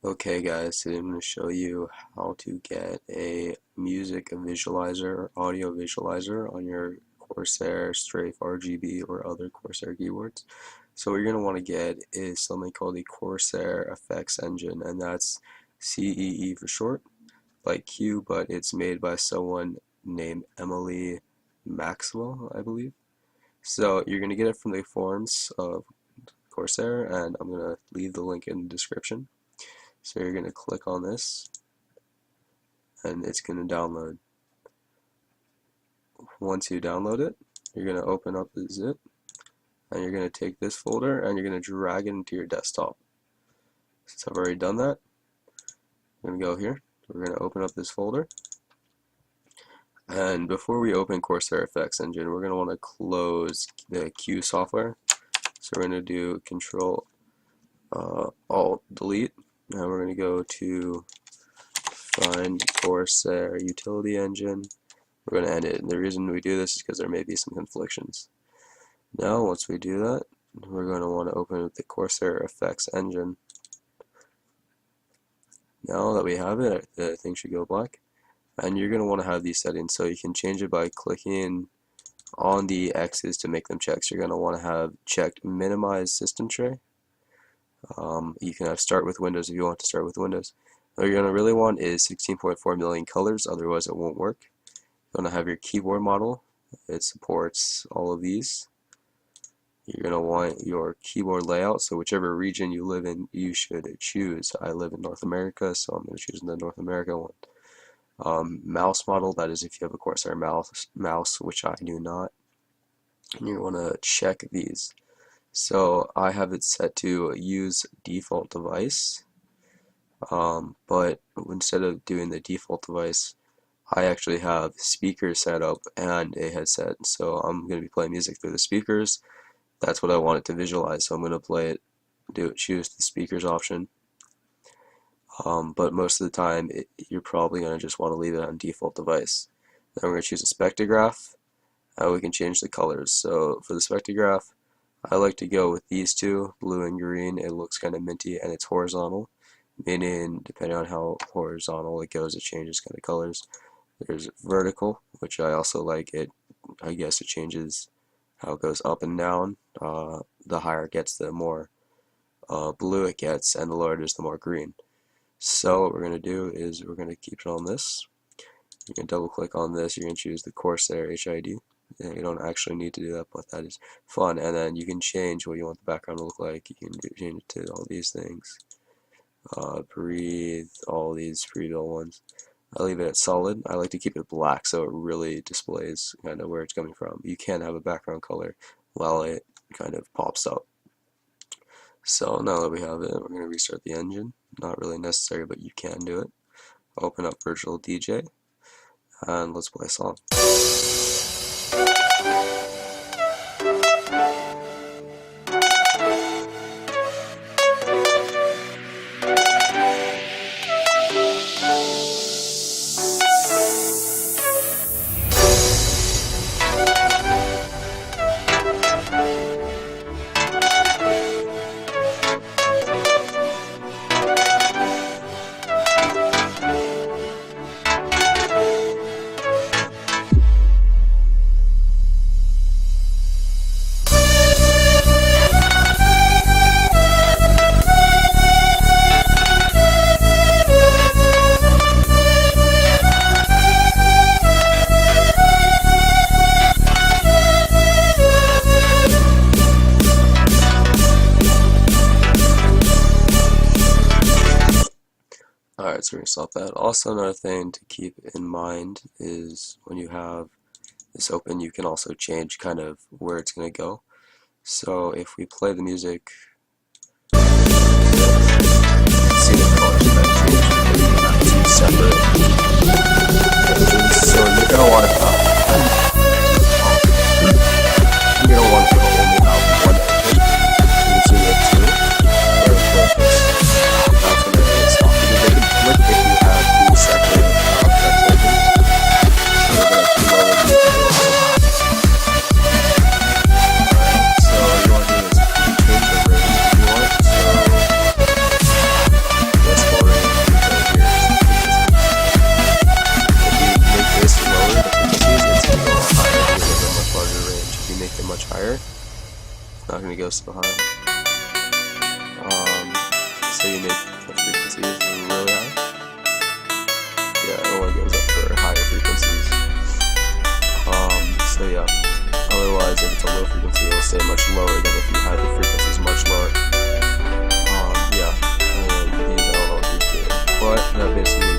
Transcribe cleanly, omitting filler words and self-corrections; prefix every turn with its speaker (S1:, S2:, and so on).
S1: Okay guys, today I'm going to show you how to get a music visualizer, audio visualizer on your Corsair Strafe RGB or other Corsair keyboards. So what you're going to want to get is something called the Corsair Effects Engine, and that's CEE for short, like Q, but it's made by someone named Emily Maxwell, I believe. So you're going to get it from the forums of Corsair, and I'm going to leave the link in the description. So you're going to click on this and it's going to download. Once you download it, you're going to open up the zip and you're going to take this folder and you're going to drag it into your desktop. Since I've already done that, I'm going to go here. We're going to open up this folder. And before we open Corsair Effects Engine, we're going to want to close the Q software. So we're going to do Control Alt Delete. Now we're going to go to find Corsair Utility Engine. We're going to end it. And the reason we do this is because there may be some conflictions. Now once we do that, we're going to want to open up the Corsair Effects Engine. Now that we have it, the thing should go black. And you're going to want to have these settings, so you can change it by clicking on the X's to make them checked. So you're going to want to have checked Minimize System Tray. You can have Start with Windows if you want to start with Windows. What you're going to really want is 16.4 million colors, otherwise it won't work. You're going to have your keyboard model. It supports all of these. You're going to want your keyboard layout, so whichever region you live in, you should choose. I live in North America, so I'm going to choose the North America one. Mouse model, that is if you have a Corsair mouse, which I do not. And you want to check these. So I have it set to use default device, but instead of doing the default device, I actually have speakers set up and a headset. So I'm going to be playing music through the speakers. That's what I want it to visualize. So I'm going to play it, choose the speakers option. But most of the time, you're probably going to just want to leave it on default device. Then we're going to choose a spectrograph, and we can change the colors. So for the spectrograph, I like to go with these two, blue and green. It looks kind of minty and it's horizontal, meaning depending on how horizontal it goes, it changes kind of colors. There's vertical, which I also like. I guess it changes how it goes up and down. The higher it gets, the more blue it gets, and the lower it is, the more green. So what we're going to do is we're going to keep it on this. You can double click on this. You're going to choose the Corsair HID. You don't actually need to do that, but that is fun. And then you can change what you want the background to look like. You can change it to all these things. Breathe, all these pre-built ones. I leave it at solid. I like to keep it black so it really displays kind of where it's coming from. You can have a background color while it kind of pops up. So now that we have it, we're going to restart the engine. Not really necessary, but you can do it. Open up Virtual DJ and let's play a song. Alright, so we're going to stop that. Also, another thing to keep in mind is when you have this open, you can also change kind of where it's going to go. So if we play the music, you can see the colors that change. You have two separate images. So you're going to want to only have one image. You can see it two. That's when it stops. They can flip if you have two separate text engines. So we're going to lower the so you want to do is you can change the range if you want. So let's go it much higher. It's not going to go so high. So you make the frequencies really high. Yeah, it only goes up for higher frequencies. So yeah, otherwise if it's a low frequency it will stay much lower than if you had the frequencies much lower. Yeah, these analog EQ. But that basically